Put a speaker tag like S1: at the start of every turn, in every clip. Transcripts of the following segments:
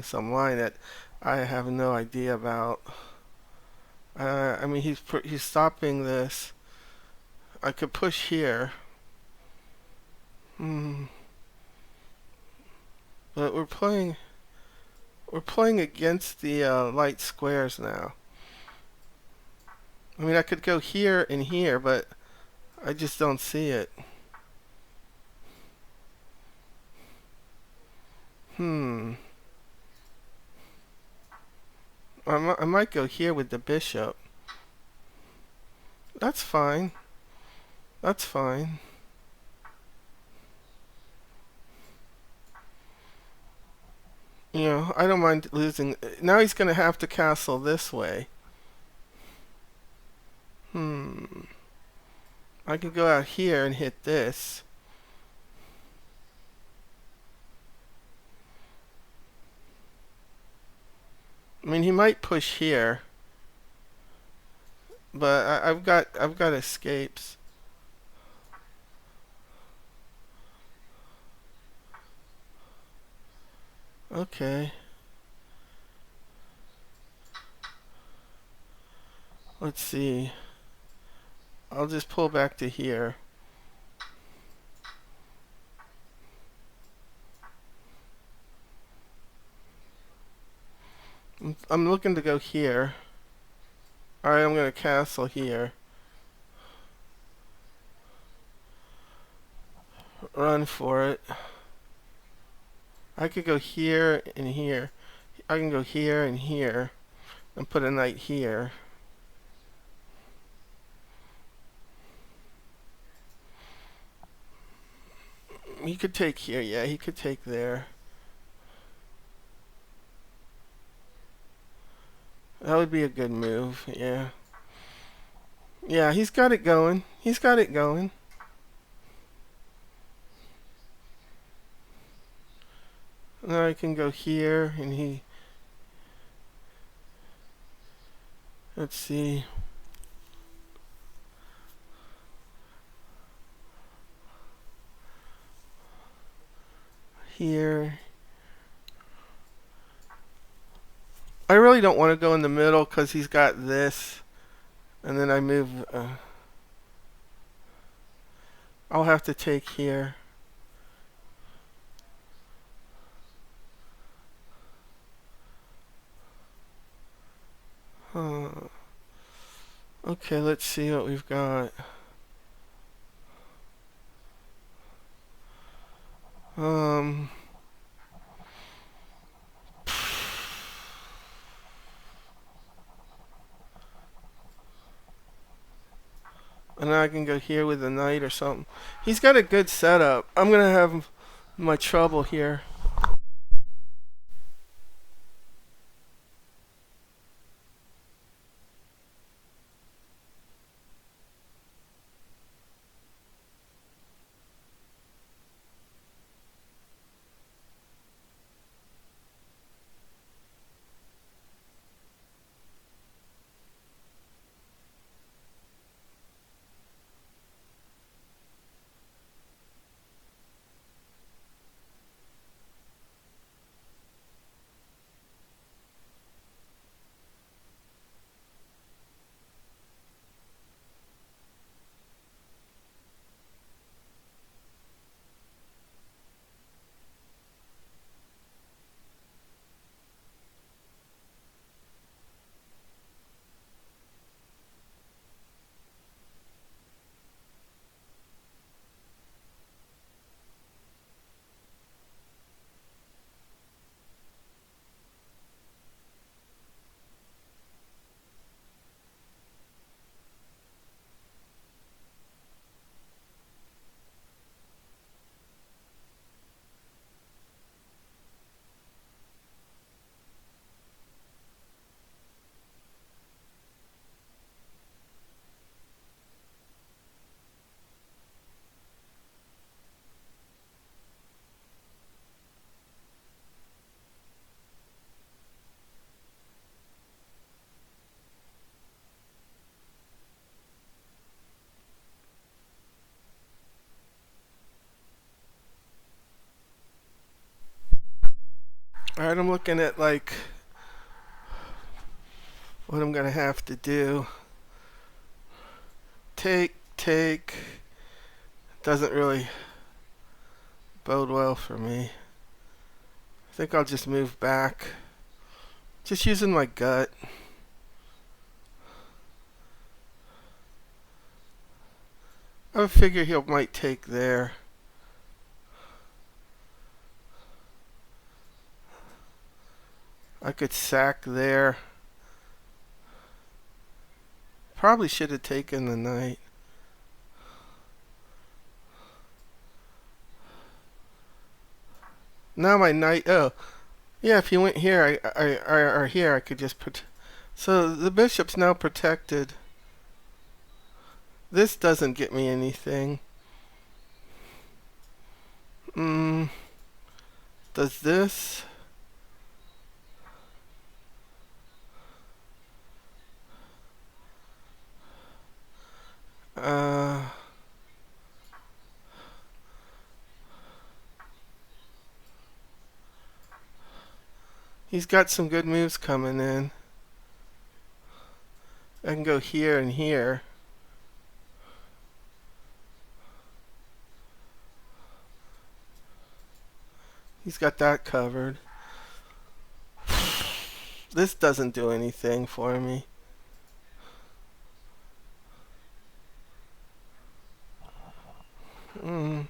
S1: some line that I have no idea about. I mean, he's stopping this. I could push here. Hmm. But we're playing against the light squares now. I mean, I could go here and here, but I just don't see it. Hmm. I might go here with the bishop. That's fine. That's fine. You know, I don't mind losing. Now he's going to have to castle this way. Hmm. I could go out here and hit this. I mean, he might push here, but I've got escapes. Okay. Let's see. I'll just pull back to here. I'm looking to go here. Alright, I'm going to castle here. Run for it. I could go here and here. I can go here and here and put a knight here. He could take here. Yeah, he could take there. That would be a good move. Yeah. Yeah, he's got it going. He's got it going. Now I can go here and he. Let's see. Here. I really don't want to go in the middle because he's got this. And then I move. I'll have to take here. Huh. Okay, let's see what we've got. Um. And then I can go here with a knight or something. He's got a good setup. I'm gonna have my trouble here. Alright, I'm looking at like what I'm gonna have to do. Take. Doesn't really bode well for me. I think I'll just move back. Just using my gut. I would figure he might take there. I could sack there. Probably should have taken the knight. Now my knight. Oh, yeah. If he went here, or here, I could just put. So the bishop's now protected. This doesn't get me anything. Does this? He's got some good moves coming in. I can go here and here. He's got that covered. This doesn't do anything for me. Mm.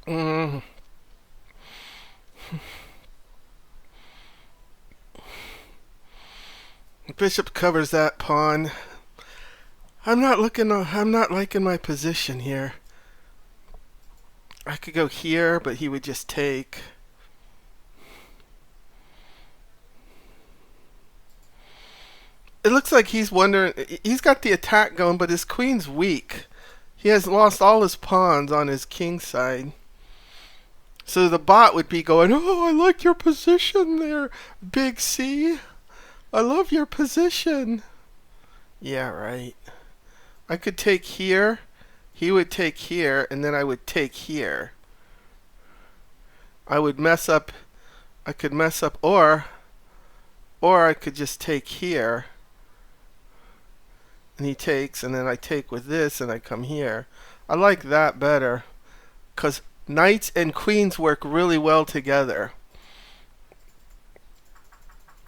S1: Mm. Bishop covers that pawn. I'm not liking my position here. I could go here, but he would just take. It looks like he's wondering. He's got the attack going, but his queen's weak. He has lost all his pawns on his king side. So the bot would be going, "Oh, I like your position there, Big C. I love your position." Yeah, right. I could take here. He would take here, and then I would take here. I would mess up. I could mess up, or I could just take here. And he takes, and then I take with this, and I come here. I like that better, because knights and queens work really well together.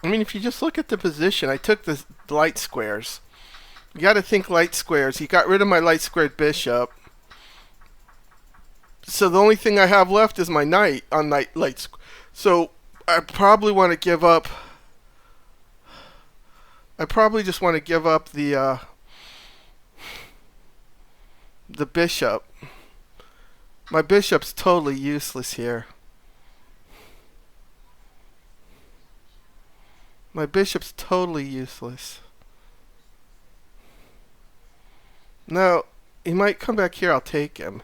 S1: I mean, if you just look at the position, I took the light squares. You got to think light squares. He got rid of my light squared bishop. So the only thing I have left is my knight on light. So I probably want to give up. I probably just want to give up the bishop. My bishop's totally useless here. My bishop's totally useless. No, he might come back here, I'll take him.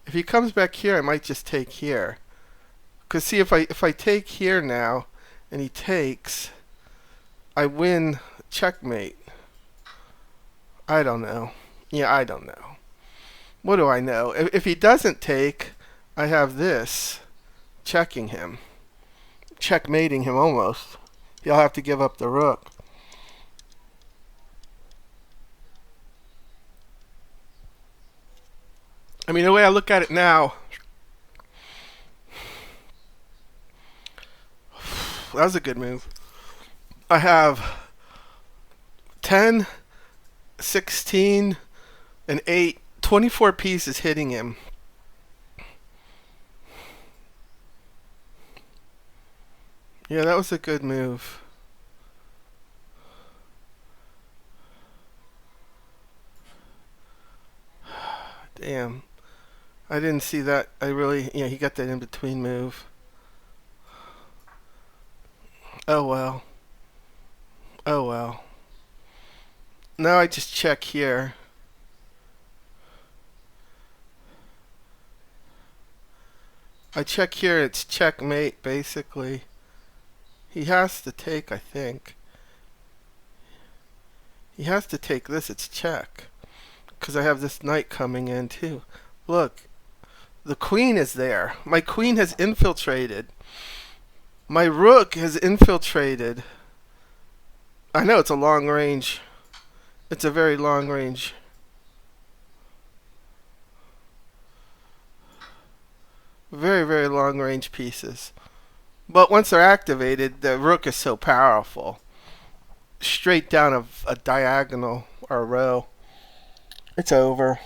S1: If he comes back here, I might just take here. Because see, if I take here now, and he takes, I win checkmate. I don't know. Yeah, I don't know. What do I know? If he doesn't take, I have this checking him. Checkmating him almost. He'll have to give up the rook. I mean, the way I look at it now, that was a good move. I have 10, 16, and 8. 24 pieces hitting him. Yeah, that was a good move. Damn. I didn't see that. Yeah, he got that in between move. Oh well. Oh well. Now I just check here. I check here, it's checkmate basically. He has to take, I think. He has to take this, it's check. because I have this knight coming in too. Look, the queen is there. My queen has infiltrated. My rook has infiltrated. I know it's a long range. It's a very long range. Very, very long range pieces. But once they're activated, the rook is so powerful. Straight down a diagonal or a row. It's over.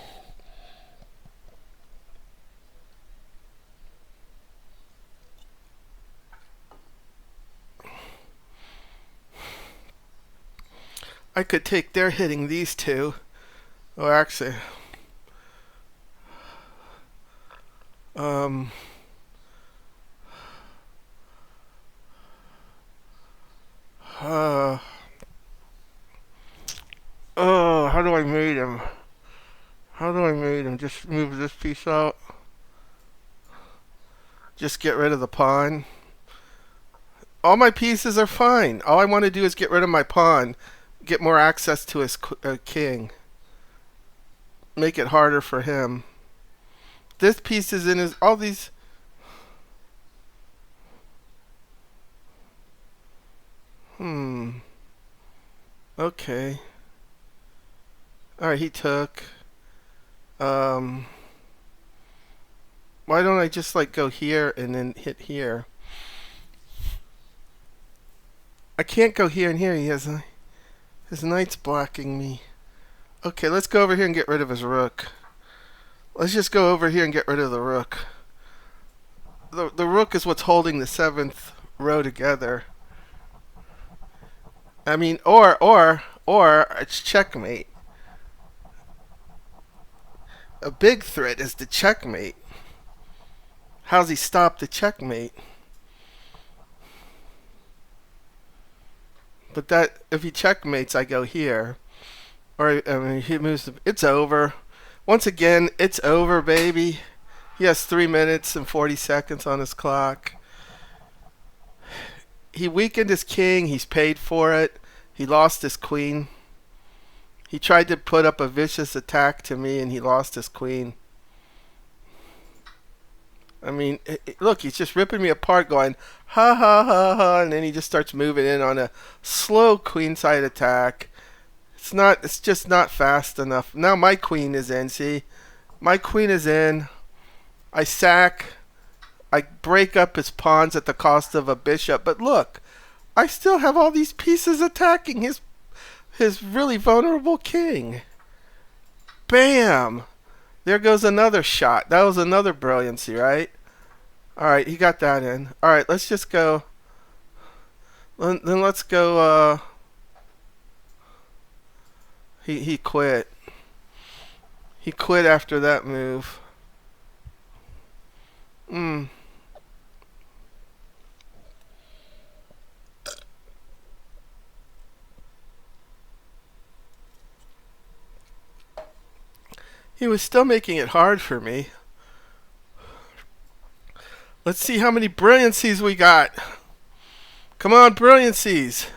S1: I could take their hitting these two. Or actually, um, uh, oh, how do I mate him? How do I mate him? Just move this piece out. Just get rid of the pawn. All my pieces are fine. All I want to do is get rid of my pawn. Get more access to his king. Make it harder for him. This piece is in his... All these... Okay. Alright, he took. Why don't I just like go here and then hit here? I can't go here and here. He has his knight's blocking me. Okay, let's go over here and get rid of his rook. Let's just go over here and get rid of the rook. The rook is what's holding the seventh row together. I mean, or it's checkmate. A big threat is the checkmate. How's he stop the checkmate? But that if he checkmates, I go here. Or I mean, he moves. It's over. Once again, it's over, baby. He has 3 minutes and 40 seconds on his clock. He weakened his king. He's paid for it. He lost his queen. He tried to put up a vicious attack to me, and he lost his queen. I mean, look, he's just ripping me apart going, ha ha ha ha, and then he just starts moving in on a slow queenside attack. It's just not fast enough. Now my queen is in, see? My queen is in. I sack. I break up his pawns at the cost of a bishop. But look, I still have all these pieces attacking his really vulnerable king. Bam! There goes another shot. That was another brilliancy, right? Alright, he got that in. Alright, let's just go. Then let's go, He quit. He quit after that move. He was still making it hard for me. Let's see how many brilliancies we got. Come on, brilliancies.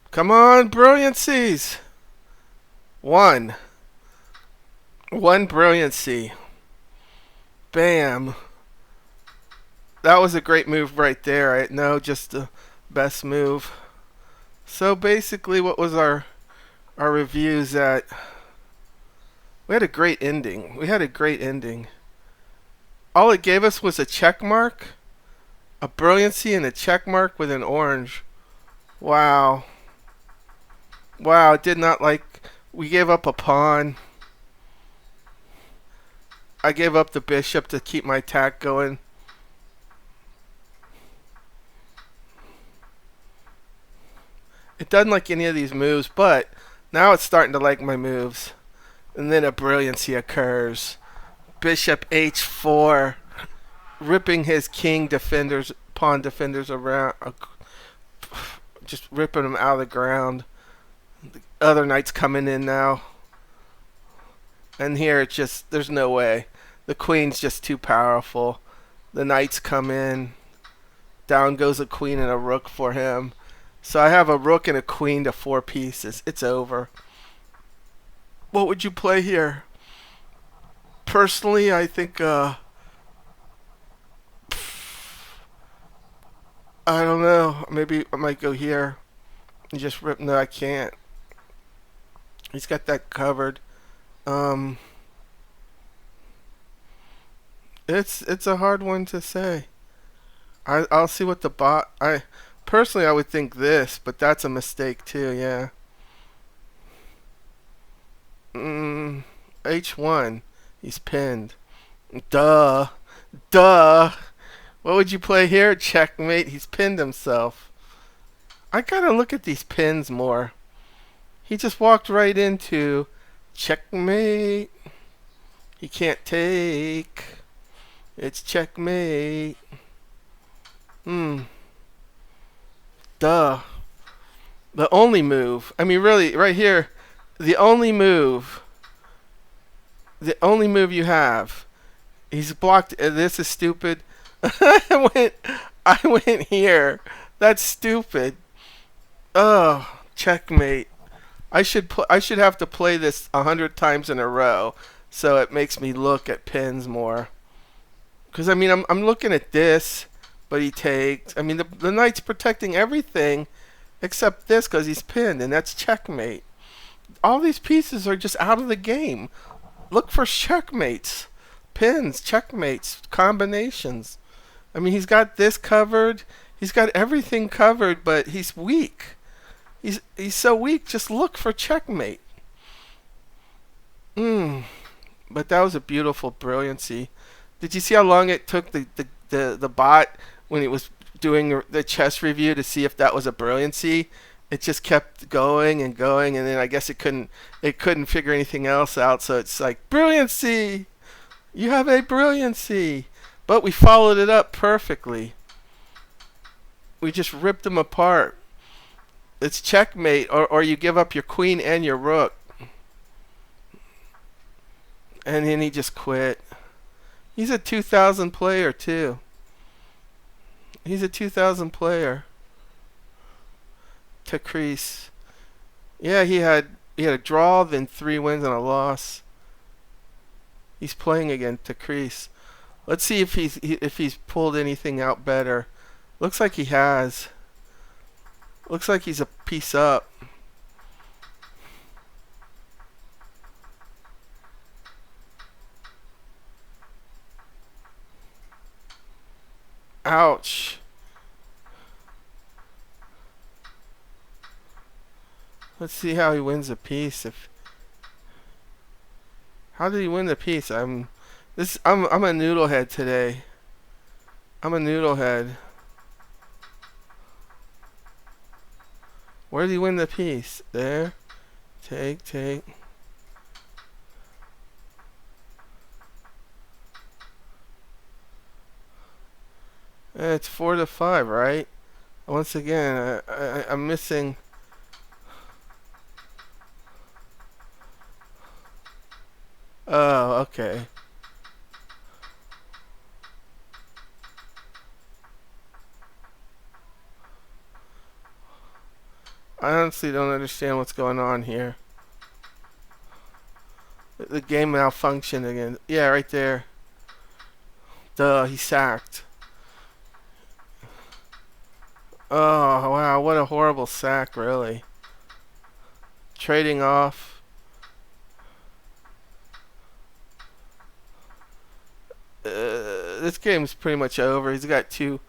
S1: Come on, brilliancies. One brilliancy. Bam. That was a great move right there. Right? No, just the best move. So basically, what was our reviews at? We had a great ending. All it gave us was a check mark, a brilliancy, and a check mark with an orange. Wow. Wow, did not like... We gave up a pawn. I gave up the bishop to keep my attack going. It doesn't like any of these moves, but now it's starting to like my moves. And then a brilliancy occurs. Bishop h4, ripping his pawn defenders around, just ripping them out of the ground. The other knight's coming in now. And here it's just, there's no way. The queen's just too powerful. The knights come in. Down goes a queen and a rook for him. So I have a rook and a queen to 4 pieces. It's over. What would you play here? Personally, I think I don't know. Maybe I might go here and just rip. No, I can't. He's got that covered. Um, it's a hard one to say. I'll see what the bot. I personally I would think this, but that's a mistake too. Yeah. Mm, H1. He's pinned. Duh. Duh. What would you play here? Checkmate. He's pinned himself. I gotta look at these pins more. He just walked right into checkmate. He can't take. It's checkmate. Hmm. Duh. The only move. I mean, really, right here, the only move. The only move you have. He's blocked. This is stupid. I went. I went here. That's stupid. Oh, checkmate. I should have to play this 100 times in a row, so it makes me look at pins more. Because I mean, I'm looking at this, but he takes. I mean, the knight's protecting everything except this because he's pinned, and that's checkmate. All these pieces are just out of the game. Look for checkmates, pins, checkmates, combinations. I mean, he's got this covered. He's got everything covered, but he's weak. He's so weak. Just look for checkmate. But that was a beautiful brilliancy. Did you see how long it took the bot when it was doing the chess review to see if that was a brilliancy? It just kept going and going, and then I guess it couldn't figure anything else out. So it's like brilliancy. You have a brilliancy, but we followed it up perfectly. We just ripped them apart. It's checkmate, or you give up your queen and your rook. And then he just quit. He's a 2000 player too. He's a 2000 player. To crease. Yeah, he had a draw, then 3 wins and a loss. He's playing again to crease. Let's see if he's pulled anything out better. Looks like he has. Looks like he's a piece up. Ouch. Let's see how he wins a piece. If how did he win the piece? I'm a noodlehead today. I'm a noodlehead. Where did he win the piece? There. Take. It's 4-5, right? Once again, I'm missing. Oh, okay. I honestly don't understand what's going on here. The game malfunctioned again. Yeah, right there. Duh, he sacked. Oh, wow, what a horrible sack, really. Trading off. This game's pretty much over. He's got two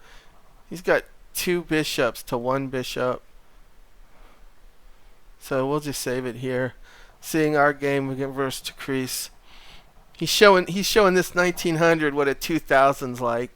S1: bishops to one bishop. So we'll just save it here. Seeing our game versus to crease. He's showing this 1900 what a 2000's like.